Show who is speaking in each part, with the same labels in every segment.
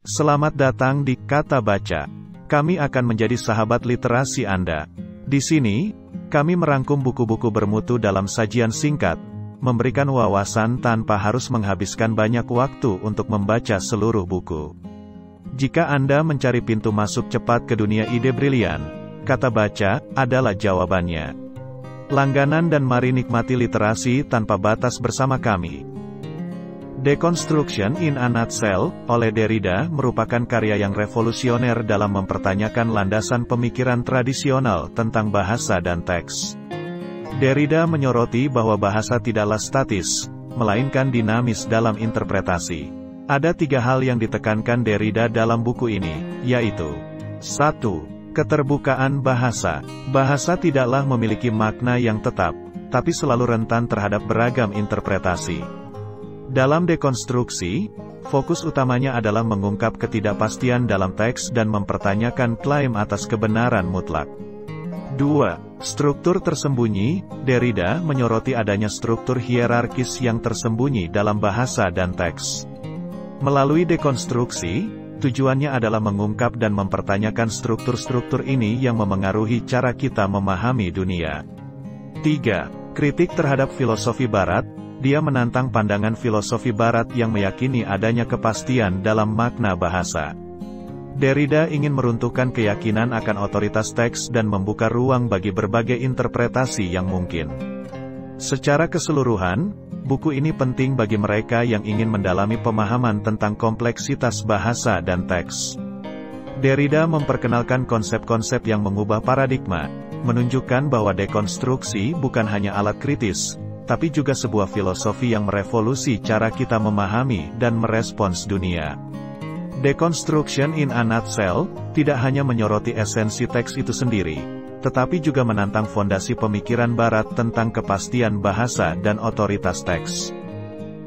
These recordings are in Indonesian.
Speaker 1: Selamat datang di Kata Baca. Kami akan menjadi sahabat literasi Anda. Di sini, kami merangkum buku-buku bermutu dalam sajian singkat, memberikan wawasan tanpa harus menghabiskan banyak waktu untuk membaca seluruh buku. Jika Anda mencari pintu masuk cepat ke dunia ide brilian, Kata Baca adalah jawabannya. Langganan dan mari nikmati literasi tanpa batas bersama kami. Deconstruction in a Nutshell, oleh Derrida, merupakan karya yang revolusioner dalam mempertanyakan landasan pemikiran tradisional tentang bahasa dan teks. Derrida menyoroti bahwa bahasa tidaklah statis, melainkan dinamis dalam interpretasi. Ada 3 hal yang ditekankan Derrida dalam buku ini, yaitu 1. Keterbukaan bahasa. Bahasa tidaklah memiliki makna yang tetap, tapi selalu rentan terhadap beragam interpretasi. Dalam dekonstruksi, fokus utamanya adalah mengungkap ketidakpastian dalam teks dan mempertanyakan klaim atas kebenaran mutlak. 2. Struktur tersembunyi. Derrida menyoroti adanya struktur hierarkis yang tersembunyi dalam bahasa dan teks. Melalui dekonstruksi, tujuannya adalah mengungkap dan mempertanyakan struktur-struktur ini yang memengaruhi cara kita memahami dunia. 3. Kritik terhadap filosofi Barat. Dia menantang pandangan filosofi Barat yang meyakini adanya kepastian dalam makna bahasa. Derrida ingin meruntuhkan keyakinan akan otoritas teks dan membuka ruang bagi berbagai interpretasi yang mungkin. Secara keseluruhan, buku ini penting bagi mereka yang ingin mendalami pemahaman tentang kompleksitas bahasa dan teks. Derrida memperkenalkan konsep-konsep yang mengubah paradigma, menunjukkan bahwa dekonstruksi bukan hanya alat kritis, tapi juga sebuah filosofi yang merevolusi cara kita memahami dan merespons dunia. Deconstruction in a Nutshell tidak hanya menyoroti esensi teks itu sendiri, tetapi juga menantang fondasi pemikiran Barat tentang kepastian bahasa dan otoritas teks.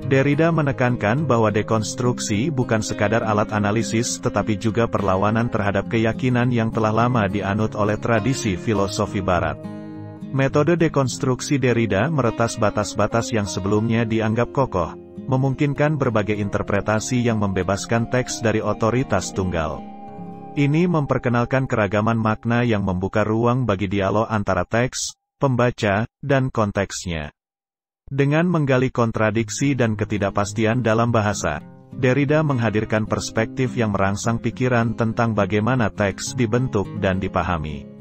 Speaker 1: Derrida menekankan bahwa dekonstruksi bukan sekadar alat analisis tetapi juga perlawanan terhadap keyakinan yang telah lama dianut oleh tradisi filosofi Barat. Metode dekonstruksi Derrida meretas batas-batas yang sebelumnya dianggap kokoh, memungkinkan berbagai interpretasi yang membebaskan teks dari otoritas tunggal. Ini memperkenalkan keragaman makna yang membuka ruang bagi dialog antara teks, pembaca, dan konteksnya. Dengan menggali kontradiksi dan ketidakpastian dalam bahasa, Derrida menghadirkan perspektif yang merangsang pikiran tentang bagaimana teks dibentuk dan dipahami.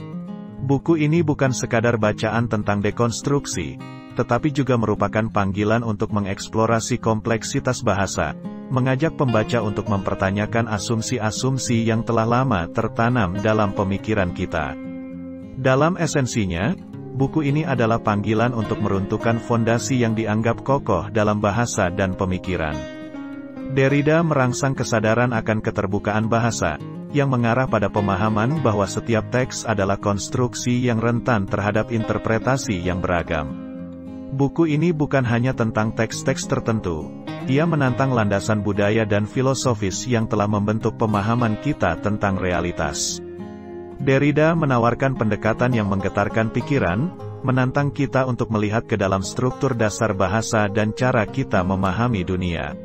Speaker 1: Buku ini bukan sekadar bacaan tentang dekonstruksi, tetapi juga merupakan panggilan untuk mengeksplorasi kompleksitas bahasa, mengajak pembaca untuk mempertanyakan asumsi-asumsi yang telah lama tertanam dalam pemikiran kita. Dalam esensinya, buku ini adalah panggilan untuk meruntuhkan fondasi yang dianggap kokoh dalam bahasa dan pemikiran. Derrida merangsang kesadaran akan keterbukaan bahasa, yang mengarah pada pemahaman bahwa setiap teks adalah konstruksi yang rentan terhadap interpretasi yang beragam. Buku ini bukan hanya tentang teks-teks tertentu, ia menantang landasan budaya dan filosofis yang telah membentuk pemahaman kita tentang realitas. Derrida menawarkan pendekatan yang menggetarkan pikiran, menantang kita untuk melihat ke dalam struktur dasar bahasa dan cara kita memahami dunia.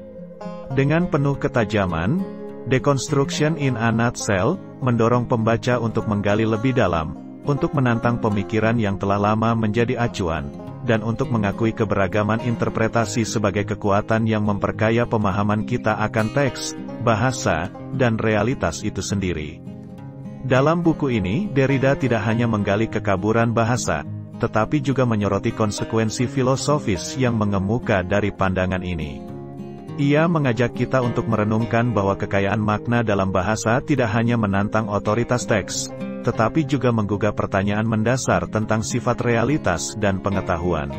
Speaker 1: Dengan penuh ketajaman, Deconstruction in a Nutshell mendorong pembaca untuk menggali lebih dalam, untuk menantang pemikiran yang telah lama menjadi acuan, dan untuk mengakui keberagaman interpretasi sebagai kekuatan yang memperkaya pemahaman kita akan teks, bahasa, dan realitas itu sendiri. Dalam buku ini, Derrida tidak hanya menggali kekaburan bahasa, tetapi juga menyoroti konsekuensi filosofis yang mengemuka dari pandangan ini. Ia mengajak kita untuk merenungkan bahwa kekayaan makna dalam bahasa tidak hanya menantang otoritas teks, tetapi juga menggugah pertanyaan mendasar tentang sifat realitas dan pengetahuan.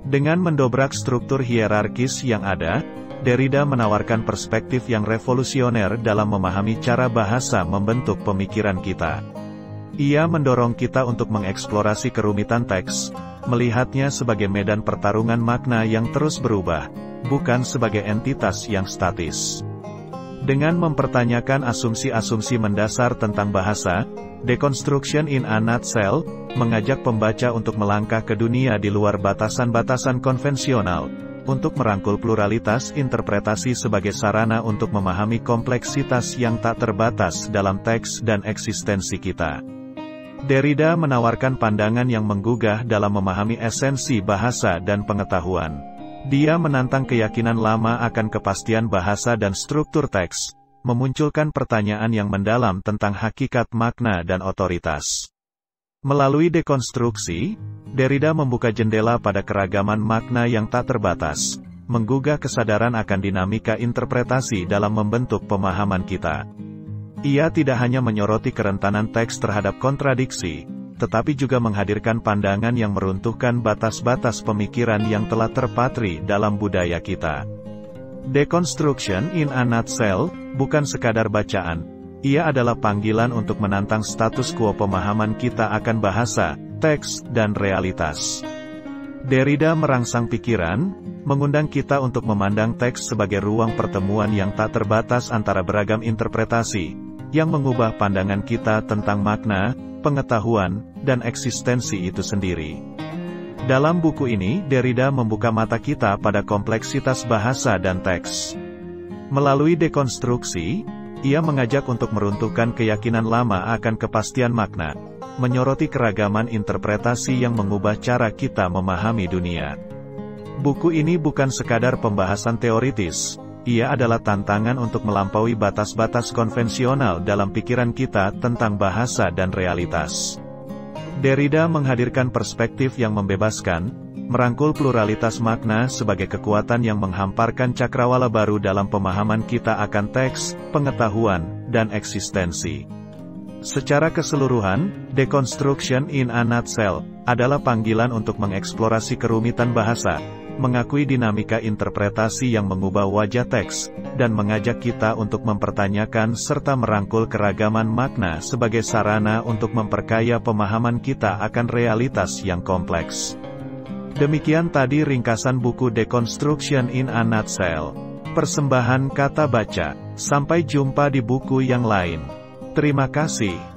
Speaker 1: Dengan mendobrak struktur hierarkis yang ada, Derrida menawarkan perspektif yang revolusioner dalam memahami cara bahasa membentuk pemikiran kita. Ia mendorong kita untuk mengeksplorasi kerumitan teks, melihatnya sebagai medan pertarungan makna yang terus berubah, bukan sebagai entitas yang statis. Dengan mempertanyakan asumsi-asumsi mendasar tentang bahasa, Deconstruction in a Nutshell mengajak pembaca untuk melangkah ke dunia di luar batasan-batasan konvensional, untuk merangkul pluralitas interpretasi sebagai sarana untuk memahami kompleksitas yang tak terbatas dalam teks dan eksistensi kita. Derrida menawarkan pandangan yang menggugah dalam memahami esensi bahasa dan pengetahuan. Dia menantang keyakinan lama akan kepastian bahasa dan struktur teks, memunculkan pertanyaan yang mendalam tentang hakikat makna dan otoritas. Melalui dekonstruksi, Derrida membuka jendela pada keragaman makna yang tak terbatas, menggugah kesadaran akan dinamika interpretasi dalam membentuk pemahaman kita. Ia tidak hanya menyoroti kerentanan teks terhadap kontradiksi, tetapi juga menghadirkan pandangan yang meruntuhkan batas-batas pemikiran yang telah terpatri dalam budaya kita. Deconstruction in a nutshell, bukan sekadar bacaan. Ia adalah panggilan untuk menantang status quo pemahaman kita akan bahasa, teks, dan realitas. Derrida merangsang pikiran, mengundang kita untuk memandang teks sebagai ruang pertemuan yang tak terbatas antara beragam interpretasi, yang mengubah pandangan kita tentang makna, pengetahuan, dan eksistensi itu sendiri. Dalam buku ini, Derrida membuka mata kita pada kompleksitas bahasa dan teks. Melalui dekonstruksi, ia mengajak untuk meruntuhkan keyakinan lama akan kepastian makna, menyoroti keragaman interpretasi yang mengubah cara kita memahami dunia. Buku ini bukan sekadar pembahasan teoritis, ia adalah tantangan untuk melampaui batas-batas konvensional dalam pikiran kita tentang bahasa dan realitas. Derrida menghadirkan perspektif yang membebaskan, merangkul pluralitas makna sebagai kekuatan yang menghamparkan cakrawala baru dalam pemahaman kita akan teks, pengetahuan, dan eksistensi. Secara keseluruhan, Deconstruction in a Nutshell adalah panggilan untuk mengeksplorasi kerumitan bahasa, mengakui dinamika interpretasi yang mengubah wajah teks, dan mengajak kita untuk mempertanyakan serta merangkul keragaman makna sebagai sarana untuk memperkaya pemahaman kita akan realitas yang kompleks. Demikian tadi ringkasan buku Deconstruction in a Nutshell. Persembahan Kata Baca. Sampai jumpa di buku yang lain. Terima kasih.